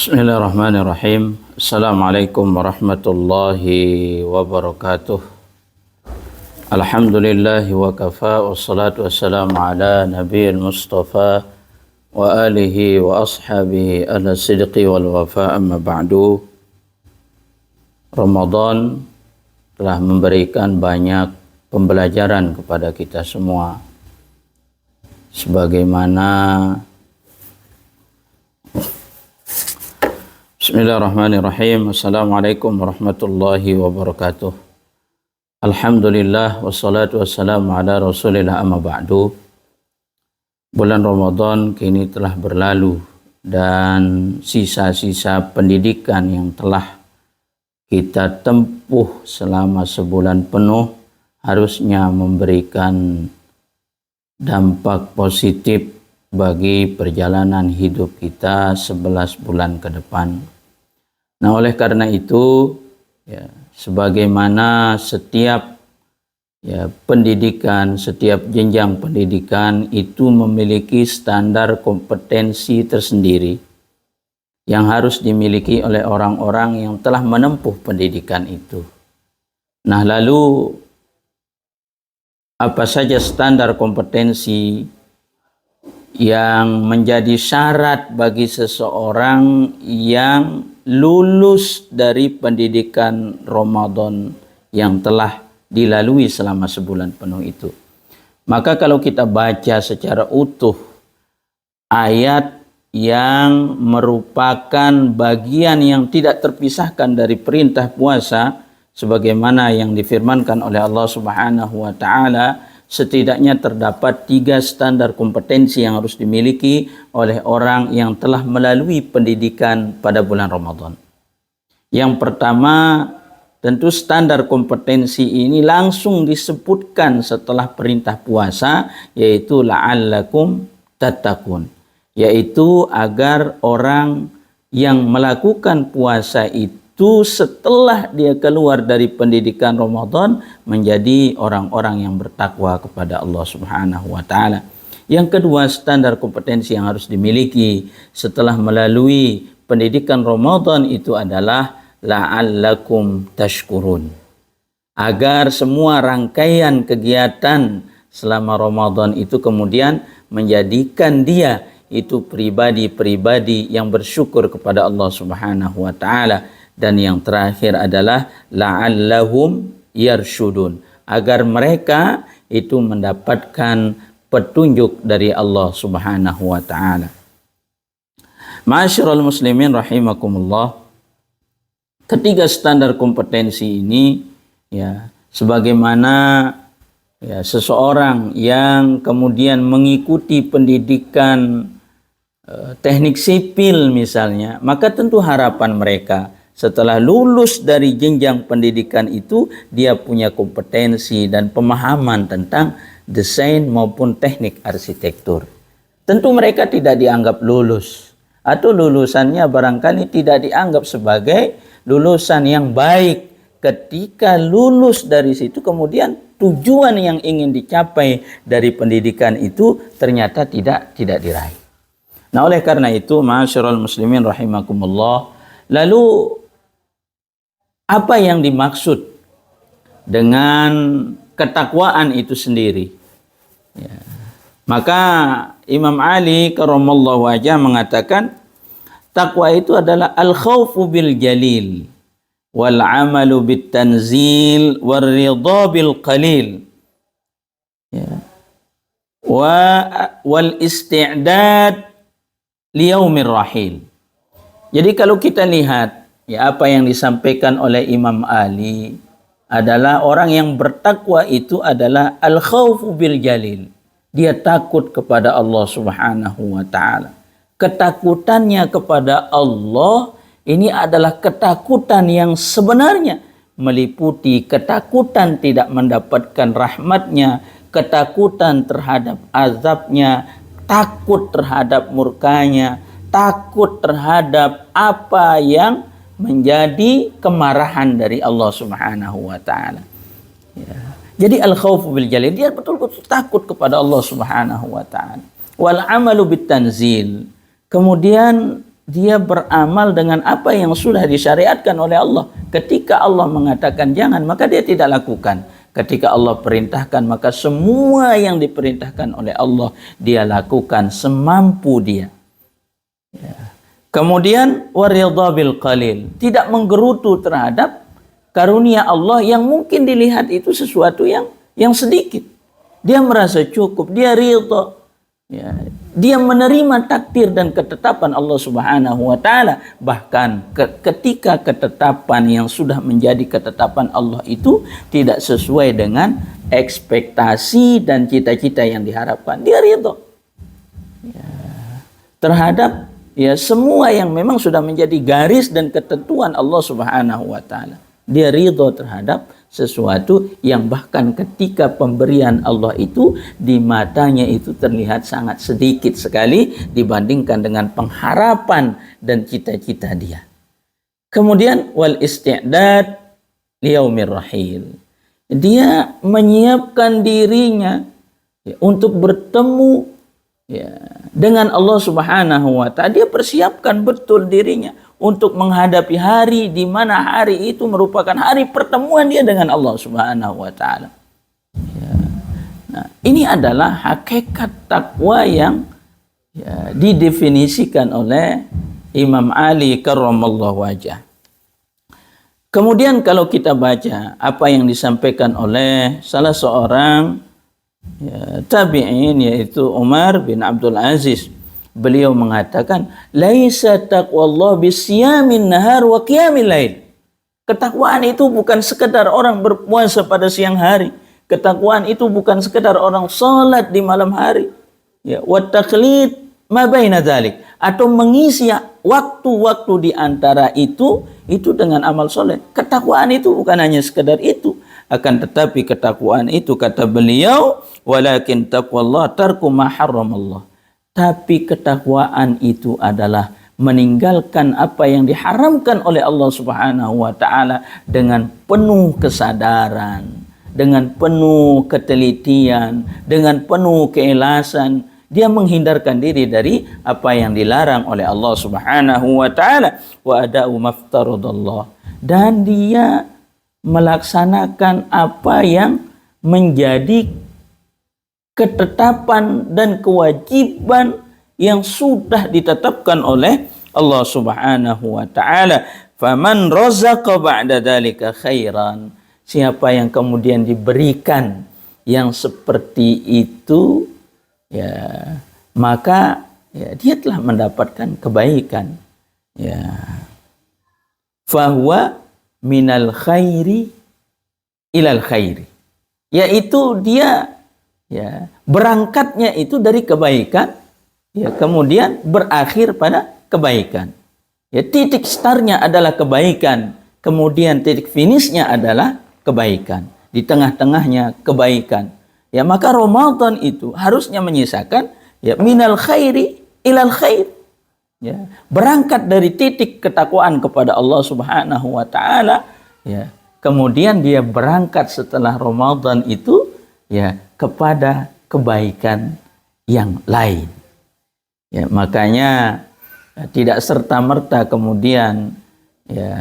Bismillahirrahmanirrahim. Assalamualaikum warahmatullahi wabarakatuh. Alhamdulillahi wa kafa, wassalatu wassalamu ala nabiyil mustafa wa alihi wa ashabihi ala sidqi wal wafa, amma ba'du. Ramadan telah memberikan banyak pembelajaran kepada kita semua, sebagaimana Bismillahirrahmanirrahim. Assalamualaikum warahmatullahi wabarakatuh. Alhamdulillah wassalatu wassalamu ala rasulillah, amma ba'du. Bulan Ramadan kini telah berlalu dan sisa-sisa pendidikan yang telah kita tempuh selama sebulan penuh harusnya memberikan dampak positif bagi perjalanan hidup kita 11 bulan ke depan. Nah, oleh karena itu, sebagaimana setiap pendidikan, setiap jenjang pendidikan itu memiliki standar kompetensi tersendiri yang harus dimiliki oleh orang-orang yang telah menempuh pendidikan itu. Nah, lalu apa saja standar kompetensi yang menjadi syarat bagi seseorang yang lulus dari pendidikan Ramadan yang telah dilalui selama sebulan penuh itu? Maka kalau kita baca secara utuh ayat yang merupakan bagian yang tidak terpisahkan dari perintah puasa, sebagaimana yang difirmankan oleh Allah Subhanahu wa taala, setidaknya terdapat 3 standar kompetensi yang harus dimiliki oleh orang yang telah melalui pendidikan pada bulan Ramadan. Yang pertama, tentu standar kompetensi ini langsung disebutkan setelah perintah puasa, yaitu la'allakum tattaqun, yaitu agar orang yang melakukan puasa itu setelah dia keluar dari pendidikan Ramadan menjadi orang-orang yang bertakwa kepada Allah Subhanahu wa taala. Yang kedua, standar kompetensi yang harus dimiliki setelah melalui pendidikan Ramadan itu adalah la'allakum tashkurun. Agar semua rangkaian kegiatan selama Ramadan itu kemudian menjadikan dia itu pribadi-pribadi yang bersyukur kepada Allah Subhanahu wa taala. Dan yang terakhir adalah la'allahum yarshudun, agar mereka itu mendapatkan petunjuk dari Allah Subhanahu wa taala. Ma'asyiral muslimin rahimakumullah. Ketiga standar kompetensi ini sebagaimana seseorang yang kemudian mengikuti pendidikan teknik sipil misalnya, maka tentu harapan mereka setelah lulus dari jenjang pendidikan itu, dia punya kompetensi dan pemahaman tentang desain maupun teknik arsitektur. Tentu mereka tidak dianggap lulus, atau lulusannya barangkali tidak dianggap sebagai lulusan yang baik. Ketika lulus dari situ, kemudian tujuan yang ingin dicapai dari pendidikan itu ternyata tidak diraih. Nah, oleh karena itu, ma'asyiral muslimin rahimakumullah, lalu apa yang dimaksud dengan ketakwaan itu sendiri? Maka Imam Ali karramallahu wajhah mengatakan, takwa itu adalah al-khawfu bil jalil wal amalu bit tanzil war ridha bil qalil wal isti'dad li yaumir rahil. Jadi kalau kita lihat apa yang disampaikan oleh Imam Ali adalah orang yang bertakwa itu adalah al-khawfu bil jalil. Dia takut kepada Allah Subhanahu wa taala. Ketakutannya kepada Allah ini adalah ketakutan yang sebenarnya meliputi ketakutan tidak mendapatkan rahmatnya, ketakutan terhadap azabnya, takut terhadap murkanya, takut terhadap apa yang menjadi kemarahan dari Allah Subhanahu wa taala. Jadi al-khawfu bil jalil, dia betul-betul takut kepada Allah Subhanahu wa taala. Wal amalu bit tanzil. Kemudian dia beramal dengan apa yang sudah disyariatkan oleh Allah. Ketika Allah mengatakan jangan, maka dia tidak lakukan. Ketika Allah perintahkan, maka semua yang diperintahkan oleh Allah dia lakukan semampu dia. Ya. Kemudian waridha bil qalil, tidak menggerutu terhadap karunia Allah yang mungkin dilihat itu sesuatu yang sedikit. Dia merasa cukup, dia ridha. Ya, dia menerima takdir dan ketetapan Allah Subhanahu wa taala. Bahkan ketika ketetapan yang sudah menjadi ketetapan Allah itu tidak sesuai dengan ekspektasi dan cita-cita yang diharapkan, dia ridha. Ya, terhadap semua yang memang sudah menjadi garis dan ketentuan Allah Subhanahu wa taala. Dia ridha terhadap sesuatu yang bahkan ketika pemberian Allah itu di matanya itu terlihat sangat sedikit sekali dibandingkan dengan pengharapan dan cita-cita dia. Kemudian wal isti'dad liyaumir rahil. Dia menyiapkan dirinya untuk bertemu dengan Allah Subhanahu wa taala. Dia persiapkan betul dirinya untuk menghadapi hari di mana hari itu merupakan hari pertemuan dia dengan Allah Subhanahu wa taala. Nah, ini adalah hakikat takwa yang didefinisikan oleh Imam Ali karramallahu wajah. Kemudian kalau kita baca apa yang disampaikan oleh salah seorang tabi'in, yaitu Umar bin Abdul Aziz. Beliau mengatakan, laisa taqwallah bisyamin nahar wa qiyamil lail. Ketakwaan itu bukan sekedar orang berpuasa pada siang hari. Ketakwaan itu bukan sekedar orang salat di malam hari. Wa taqlid ma baina dzalik, atau mengisi waktu-waktu di antara itu dengan amal soleh. Ketakwaan itu bukan hanya sekedar itu. Akan tetapi ketakwaan itu, kata beliau, walakin taqwallah tarku ma harramallah. Tapi ketakwaan itu adalah meninggalkan apa yang diharamkan oleh Allah Subhanahu wa taala dengan penuh kesadaran, dengan penuh ketelitian, dengan penuh keikhlasan. Dia menghindarkan diri dari apa yang dilarang oleh Allah Subhanahu wa taala, wa ada'u maftaradallah. Dan dia melaksanakan apa yang menjadi ketetapan dan kewajiban yang sudah ditetapkan oleh Allah Subhanahu wa taala. Faman razaqa ba'da dzalika khairan. Siapa yang kemudian diberikan yang seperti itu, maka dia telah mendapatkan kebaikan. Fahuwa minal khairi ilal khairi. Yaitu dia berangkatnya itu dari kebaikan, kemudian berakhir pada kebaikan. Titik startnya adalah kebaikan, kemudian titik finishnya adalah kebaikan. Di tengah-tengahnya kebaikan. Maka Ramadan itu harusnya menyisakan minal khairi ilal khair. Berangkat dari titik ketakwaan kepada Allah Subhanahu wa taala, kemudian dia berangkat setelah Ramadan itu kepada kebaikan yang lain. Makanya tidak serta-merta kemudian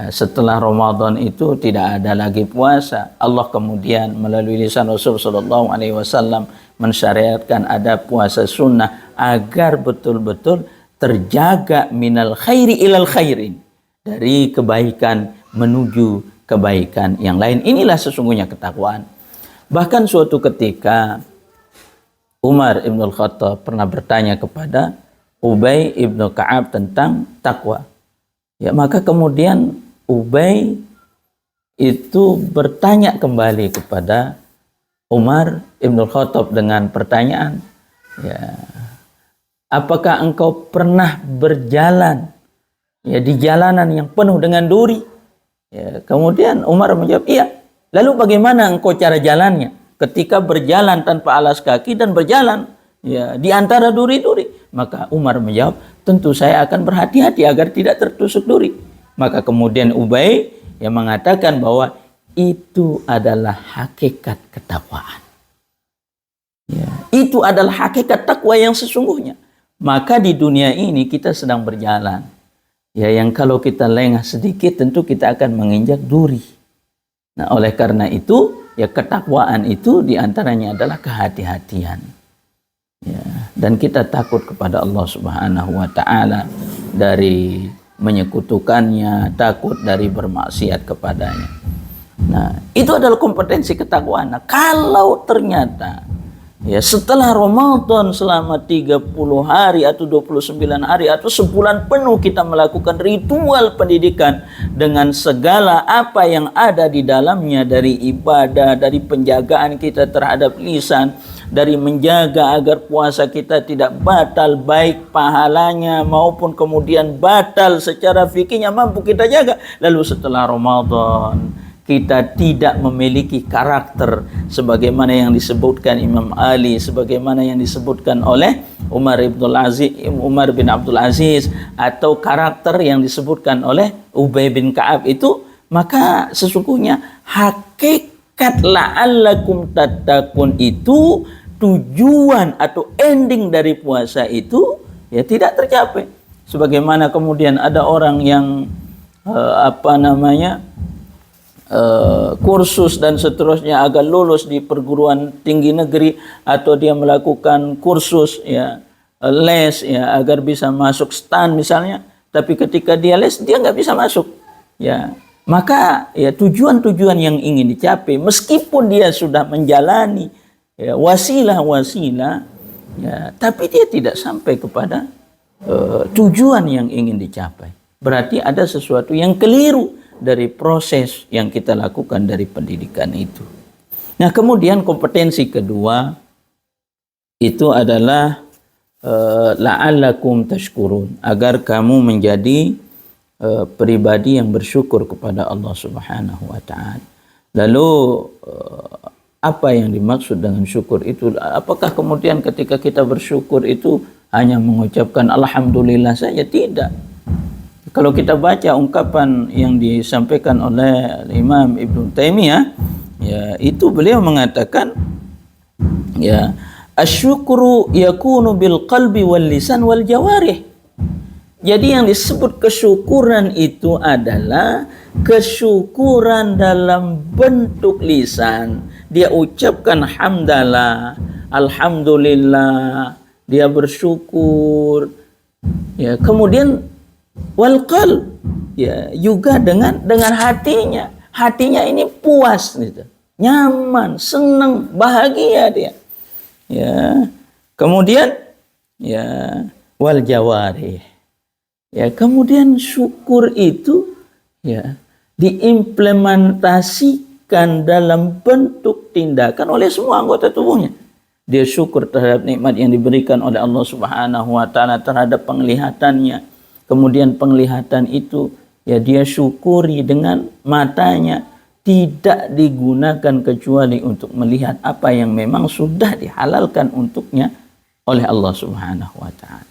setelah Ramadan itu tidak ada lagi puasa. Allah kemudian melalui lisan Rasul sallallahu alaihi wasallam mensyariatkan ada puasa sunnah agar betul-betul terjaga minal khairi ilal khairin, dari kebaikan menuju kebaikan yang lain. Inilah sesungguhnya ketakwaan. Bahkan suatu ketika Umar ibn al-Khattab pernah bertanya kepada Ubay ibn Ka'ab tentang takwa. Maka kemudian Ubay itu bertanya kembali kepada Umar ibn al-Khattab dengan pertanyaan, apakah engkau pernah berjalan di jalanan yang penuh dengan duri? Kemudian Umar menjawab, iya. Lalu bagaimana engkau cara jalannya ketika berjalan tanpa alas kaki dan berjalan di antara duri-duri? Maka Umar menjawab, tentu saya akan berhati-hati agar tidak tertusuk duri. Maka kemudian Ubay yang mengatakan bahwa itu adalah hakikat ketakwaan. Itu adalah hakikat takwa yang sesungguhnya. Maka di dunia ini kita sedang berjalan. ya yang kalau kita lengah sedikit tentu kita akan menginjak duri. Nah, oleh karena itu, ya ketakwaan itu diantaranya adalah kehati-hatian. Ya, dan kita takut kepada Allah Subhanahu wa Ta'ala dari menyekutukannya, takut dari bermaksiat kepadanya. Nah, itu adalah kompetensi ketakwaan. Nah, kalau ternyata ya setelah Ramadan selama 30 hari atau 29 hari atau sebulan penuh kita melakukan ritual pendidikan dengan segala apa yang ada di dalamnya, dari ibadah, dari penjagaan kita terhadap lisan, dari menjaga agar puasa kita tidak batal baik pahalanya maupun kemudian batal secara fikihnya mampu kita jaga. Lalu setelah Ramadan kita tidak memiliki karakter sebagaimana yang disebutkan Imam Ali, sebagaimana yang disebutkan oleh Umar bin Abdul Aziz, atau karakter yang disebutkan oleh Ubay bin Ka'ab itu, maka sesungguhnya hakikat la'allakum tattaqun itu, tujuan atau ending dari puasa itu ya tidak tercapai. Sebagaimana kemudian ada orang yang kursus dan seterusnya agar lulus di perguruan tinggi negeri, atau dia melakukan kursus ya les ya agar bisa masuk STAN misalnya, tapi ketika dia les dia nggak bisa masuk ya, maka ya tujuan-tujuan yang ingin dicapai meskipun dia sudah menjalani ya wasilah-wasilah ya, tapi dia tidak sampai kepada tujuan yang ingin dicapai. Berarti ada sesuatu yang keliru dari proses yang kita lakukan dari pendidikan itu. Nah, kemudian kompetensi kedua itu adalah la'allakum tashkurun, agar kamu menjadi pribadi yang bersyukur kepada Allah Subhanahu wa Ta'ala. Lalu apa yang dimaksud dengan syukur itu? Apakah kemudian ketika kita bersyukur itu hanya mengucapkan alhamdulillah saja? Tidak. Kalau kita baca ungkapan yang disampaikan oleh Imam Ibn Taimiyah, ya itu beliau mengatakan, ya asyukru yakunu bil qalbi wal lisan wal jawarih. Jadi yang disebut kesyukuran itu adalah kesyukuran dalam bentuk lisan. Dia ucapkan hamdalah, alhamdulillah, dia bersyukur. Ya, kemudian wal qalb, ya juga dengan hatinya ini puas gitu, nyaman, senang, bahagia dia. Ya, kemudian ya wal jawarih. Ya, kemudian syukur itu ya diimplementasikan dalam bentuk tindakan oleh semua anggota tubuhnya. Dia syukur terhadap nikmat yang diberikan oleh Allah Subhanahu wa Ta'ala terhadap penglihatannya. Kemudian penglihatan itu ya dia syukuri dengan matanya, tidak digunakan kecuali untuk melihat apa yang memang sudah dihalalkan untuknya oleh Allah Subhanahu wa Ta'ala.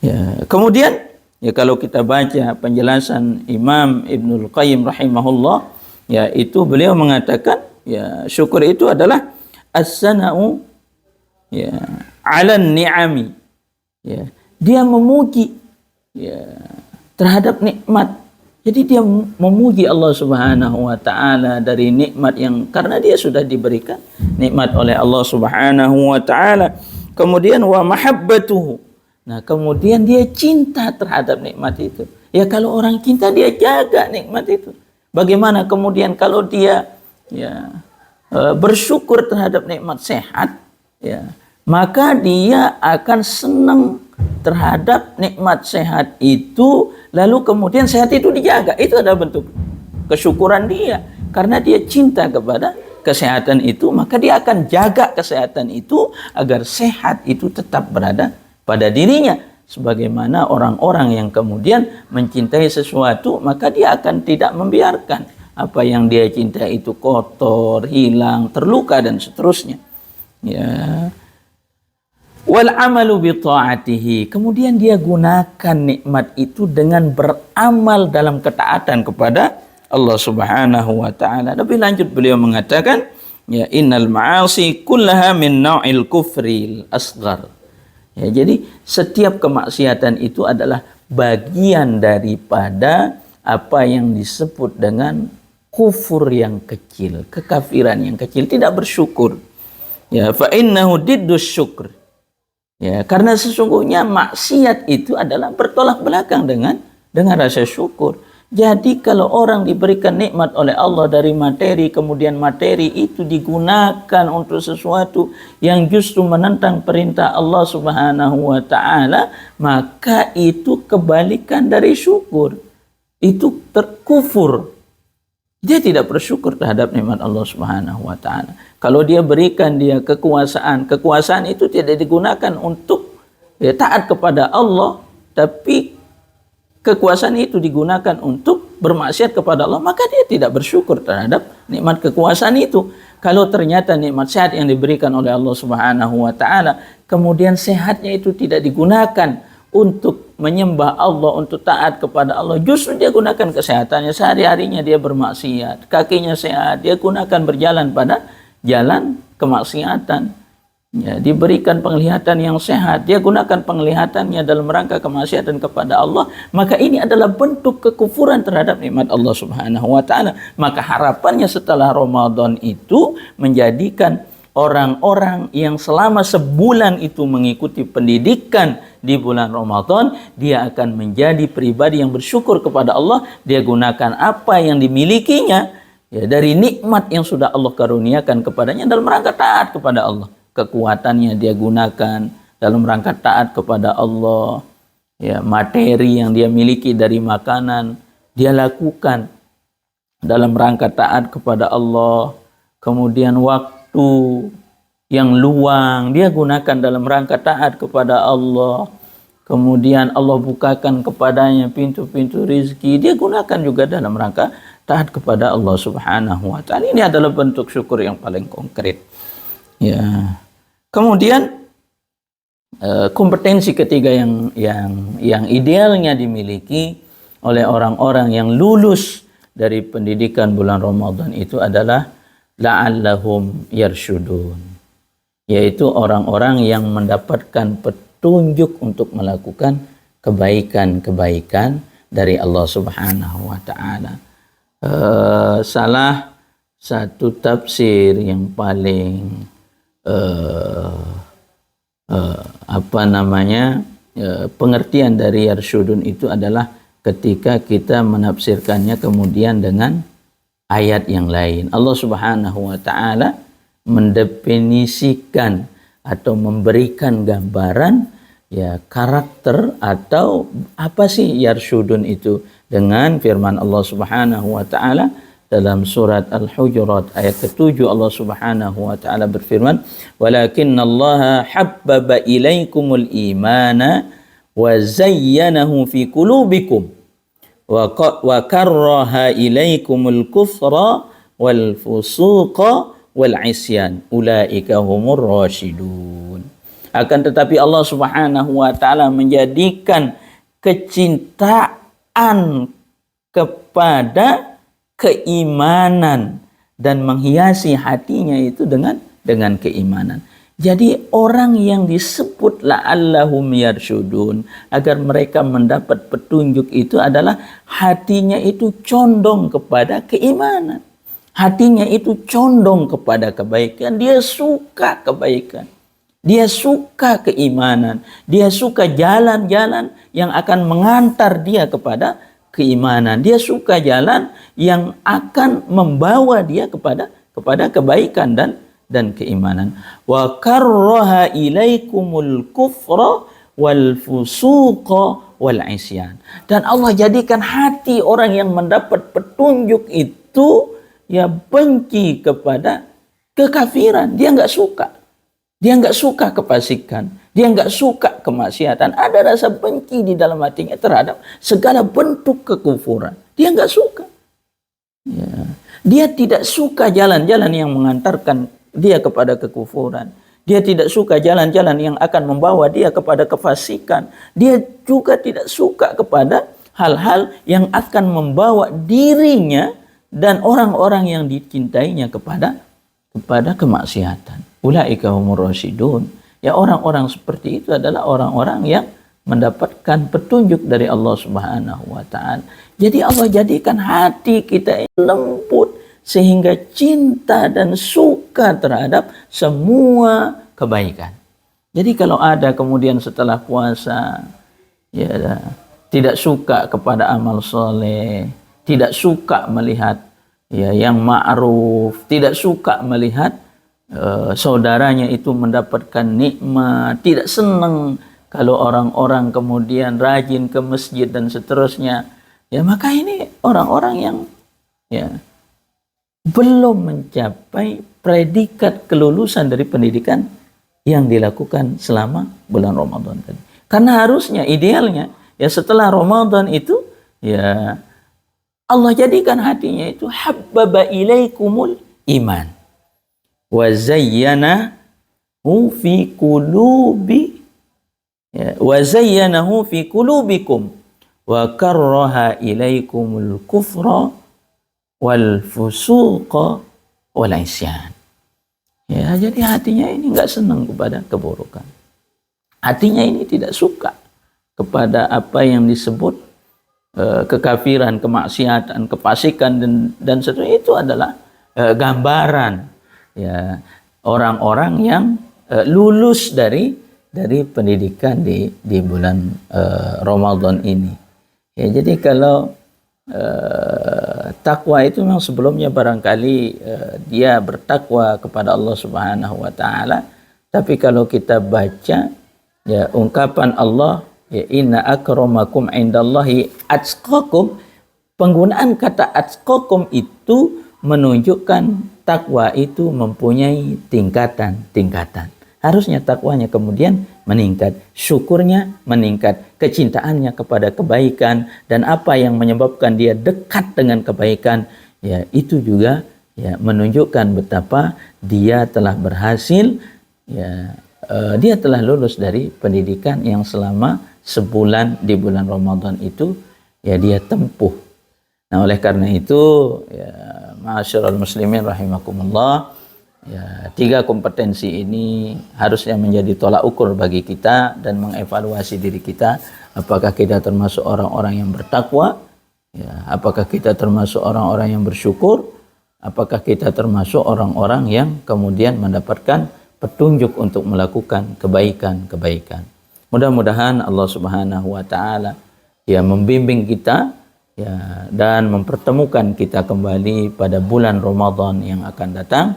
Ya, kemudian ya kalau kita baca penjelasan Imam Ibnul Qayyim rahimahullah, ya itu beliau mengatakan ya syukur itu adalah as-sana'u ya 'alan ni'ami. Ya, dia memuji ya terhadap nikmat. Jadi dia memuji Allah Subhanahu wa Ta'ala dari nikmat yang karena dia sudah diberikan nikmat oleh Allah Subhanahu wa Ta'ala. Kemudian wa mahabbatuhu. Nah, kemudian dia cinta terhadap nikmat itu. Ya kalau orang cinta dia jaga nikmat itu. Bagaimana kemudian kalau dia ya bersyukur terhadap nikmat sehat, ya maka dia akan senang terhadap nikmat sehat itu, lalu kemudian sehat itu dijaga. Itu adalah bentuk kesyukuran dia. Karena dia cinta kepada kesehatan itu, maka dia akan jaga kesehatan itu agar sehat itu tetap berada pada dirinya. Sebagaimana orang-orang yang kemudian mencintai sesuatu, maka dia akan tidak membiarkan apa yang dia cintai itu kotor, hilang, terluka dan seterusnya. Ya. Wal amalu bi ta'atihi. Kemudian dia gunakan nikmat itu dengan beramal dalam ketaatan kepada Allah Subhanahu wa Ta'ala. Lebih lanjut beliau mengatakan, ya innal ma'asi kullaha min naw'il kufril asghar. Ya, jadi setiap kemaksiatan itu adalah bagian daripada apa yang disebut dengan kufur yang kecil, kekafiran yang kecil, tidak bersyukur. Ya, fa innahu diddus syukr. Ya, karena sesungguhnya maksiat itu adalah bertolak belakang dengan rasa syukur. Jadi kalau orang diberikan nikmat oleh Allah dari materi, kemudian materi itu digunakan untuk sesuatu yang justru menentang perintah Allah Subhanahu wa taala, maka itu kebalikan dari syukur. Itu terkufur. Dia tidak bersyukur terhadap nikmat Allah Subhanahu wa taala. Kalau dia berikan dia kekuasaan itu tidak digunakan untuk taat kepada Allah, tapi kekuasaan itu digunakan untuk bermaksiat kepada Allah, maka dia tidak bersyukur terhadap nikmat kekuasaan itu. Kalau ternyata nikmat sehat yang diberikan oleh Allah Subhanahu wa taala, kemudian sehatnya itu tidak digunakan untuk menyembah Allah, untuk taat kepada Allah, justru dia gunakan kesehatannya, sehari-harinya dia bermaksiat, kakinya sehat, dia gunakan berjalan pada jalan kemaksiatan. Ya, diberikan penglihatan yang sehat, dia gunakan penglihatannya dalam rangka kemaksiatan kepada Allah, maka ini adalah bentuk kekufuran terhadap nikmat Allah Subhanahu wa taala. Maka harapannya setelah Ramadan itu menjadikan orang-orang yang selama sebulan itu mengikuti pendidikan di bulan Ramadan, dia akan menjadi pribadi yang bersyukur kepada Allah. Dia gunakan apa yang dimilikinya ya dari nikmat yang sudah Allah karuniakan kepadanya dalam rangka taat kepada Allah. Kekuatannya dia gunakan dalam rangka taat kepada Allah. Ya, materi yang dia miliki dari makanan dia lakukan dalam rangka taat kepada Allah. Kemudian waktu yang luang dia gunakan dalam rangka taat kepada Allah. Kemudian Allah bukakan kepadanya pintu-pintu rizki, dia gunakan juga dalam rangka taat kepada Allah Subhanahu wa taala. Ini adalah bentuk syukur yang paling konkret. Ya. Kemudian kompetensi ketiga yang idealnya dimiliki oleh orang-orang yang lulus dari pendidikan bulan Ramadan itu adalah la'allahum yarsyudun, yaitu orang-orang yang mendapatkan petunjuk untuk melakukan kebaikan-kebaikan dari Allah Subhanahu wa taala. Salah satu tafsir yang paling pengertian dari yarsyudun itu adalah ketika kita menafsirkannya kemudian dengan ayat yang lain. Allah Subhanahu wa taala mendefinisikan atau memberikan gambaran ya karakter atau apa sih yarsyudun itu dengan firman Allah Subhanahu wa taala dalam surat Al-Hujurat ayat ke-7. Allah Subhanahu wa taala berfirman, "Walakinnallaha habbaba ilaikumul imana wa zayyanahu fi qulubikum wa karraha ilaikumul kufra wal fusuqa wal isyan ulaika humur rasyidun." Akan tetapi Allah Subhanahu wa taala menjadikan kecintaan kepada keimanan dan menghiasi hatinya itu dengan keimanan. Jadi orang yang disebut la'allahum yarsyudun, agar mereka mendapat petunjuk itu adalah hatinya itu condong kepada keimanan. Hatinya itu condong kepada kebaikan, dia suka kebaikan. Dia suka keimanan, dia suka jalan-jalan yang akan mengantar dia kepada keimanan. Dia suka jalan yang akan membawa dia kepada kebaikan dan keimanan. Wa karraha ilaikumul kufra wal fusuqa wal isyan. Dan Allah jadikan hati orang yang mendapat petunjuk itu ya benci kepada kekafiran. Dia enggak suka. Dia enggak suka kefasikan. Dia enggak suka kemaksiatan. Ada rasa benci di dalam hatinya terhadap segala bentuk kekufuran. Dia enggak suka. Ya. Dia tidak suka jalan-jalan yang mengantarkan dia kepada kekufuran. Dia tidak suka jalan-jalan yang akan membawa dia kepada kefasikan. Dia juga tidak suka kepada hal-hal yang akan membawa dirinya dan orang-orang yang dicintainya kepada kemaksiatan. Ulaika humur rasyidun. Ya, orang-orang seperti itu adalah orang-orang yang mendapatkan petunjuk dari Allah Subhanahu wa taala. Jadi Allah jadikan hati kita lembut sehingga cinta dan suka terhadap semua kebaikan. Jadi kalau ada kemudian setelah puasa ya tidak suka kepada amal soleh, tidak suka melihat ya yang ma'ruf, tidak suka melihat saudaranya itu mendapatkan nikmat, tidak senang kalau orang-orang kemudian rajin ke masjid dan seterusnya, ya maka ini orang-orang yang ya belum mencapai predikat kelulusan dari pendidikan yang dilakukan selama bulan Ramadan tadi. Karena harusnya idealnya ya setelah Ramadan itu ya Allah jadikan hatinya itu habbaba ilaikumul iman wa zayyanahu fi qulubi wa zayyanahu fi qulubikum wa karraha ilaikumul kufra wal fusuqa wal isyan. Ya, jadi hatinya ini enggak senang kepada keburukan. Hatinya ini tidak suka kepada apa yang disebut kekafiran, kemaksiatan, kefasikan dan seterusnya. Itu adalah gambaran ya orang-orang yang lulus dari pendidikan di bulan Ramadan ini. Ya, jadi kalau takwa itu memang sebelumnya barangkali dia bertakwa kepada Allah Subhanahu wa taala, tapi kalau kita baca ya ungkapan Allah ya inna akramakum indallahi atqakum, penggunaan kata atqakum itu menunjukkan takwa itu mempunyai tingkatan-tingkatan. Harusnya takwanya kemudian meningkat, syukurnya meningkat, kecintaannya kepada kebaikan dan apa yang menyebabkan dia dekat dengan kebaikan, ya itu juga ya menunjukkan betapa dia telah berhasil, ya dia telah lulus dari pendidikan yang selama sebulan di bulan Ramadan itu ya dia tempuh. Nah, oleh karena itu ya ma'asyiral muslimin rahimakumullah, ya 3 kompetensi ini harusnya menjadi tolak ukur bagi kita dan mengevaluasi diri kita, apakah kita termasuk orang-orang yang bertakwa, ya apakah kita termasuk orang-orang yang bersyukur, apakah kita termasuk orang-orang yang kemudian mendapatkan petunjuk untuk melakukan kebaikan-kebaikan. Mudah-mudahan Allah Subhanahu wa taala ya membimbing kita ya dan mempertemukan kita kembali pada bulan Ramadan yang akan datang,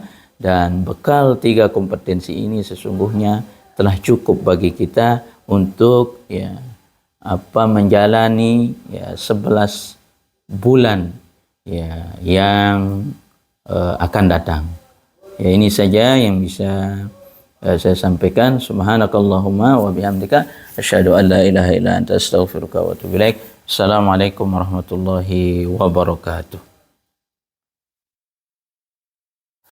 dan bekal 3 kompetensi ini sesungguhnya telah cukup bagi kita untuk ya menjalani ya 11 bulan ya yang akan datang. Ya ini saja yang bisa saya sampaikan. Subhanakallahumma wa bihamdika asyhadu an la ilaha illa anta astaghfiruka wa atubu ilaik. Assalamualaikum warahmatullahi wabarakatuh.